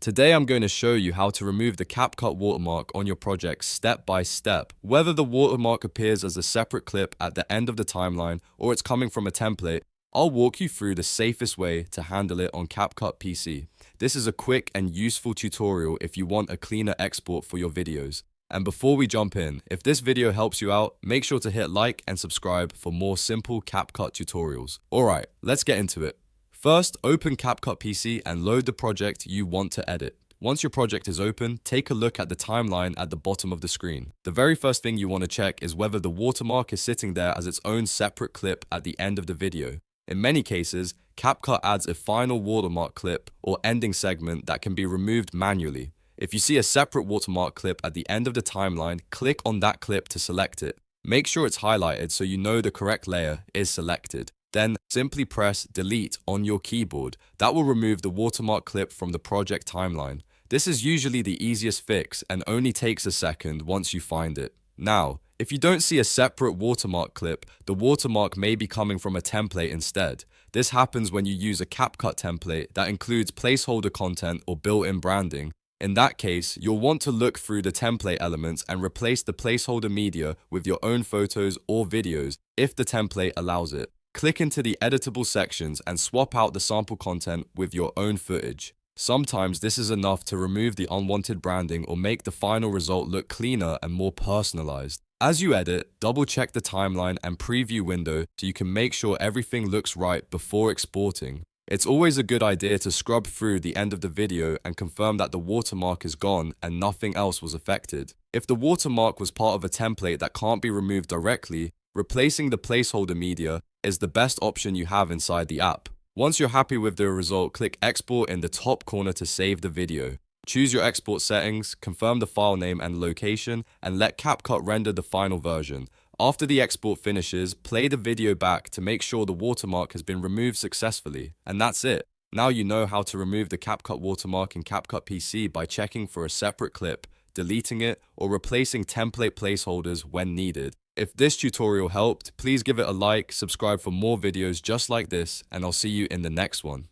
Today I'm going to show you how to remove the CapCut watermark on your project step by step. Whether the watermark appears as a separate clip at the end of the timeline or it's coming from a template, I'll walk you through the safest way to handle it on CapCut PC. This is a quick and useful tutorial if you want a cleaner export for your videos. And before we jump in, if this video helps you out, make sure to hit like and subscribe for more simple CapCut tutorials. Alright, let's get into it. First, open CapCut PC and load the project you want to edit. Once your project is open, take a look at the timeline at the bottom of the screen. The very first thing you want to check is whether the watermark is sitting there as its own separate clip at the end of the video. In many cases, CapCut adds a final watermark clip or ending segment that can be removed manually. If you see a separate watermark clip at the end of the timeline, click on that clip to select it. Make sure it's highlighted so you know the correct layer is selected. Then simply press Delete on your keyboard. That will remove the watermark clip from the project timeline. This is usually the easiest fix and only takes a second once you find it. Now, if you don't see a separate watermark clip, the watermark may be coming from a template instead. This happens when you use a CapCut template that includes placeholder content or built-in branding. In that case, you'll want to look through the template elements and replace the placeholder media with your own photos or videos if the template allows it. Click into the editable sections and swap out the sample content with your own footage. Sometimes this is enough to remove the unwanted branding or make the final result look cleaner and more personalized. As you edit, double check the timeline and preview window so you can make sure everything looks right before exporting. It's always a good idea to scrub through the end of the video and confirm that the watermark is gone and nothing else was affected. If the watermark was part of a template that can't be removed directly, replacing the placeholder media is the best option you have inside the app. Once you're happy with the result, click Export in the top corner to save the video. Choose your export settings, confirm the file name and location, and let CapCut render the final version. After the export finishes, play the video back to make sure the watermark has been removed successfully. And that's it. Now you know how to remove the CapCut watermark in CapCut PC by checking for a separate clip, deleting it, or replacing template placeholders when needed. If this tutorial helped, please give it a like, subscribe for more videos just like this, and I'll see you in the next one.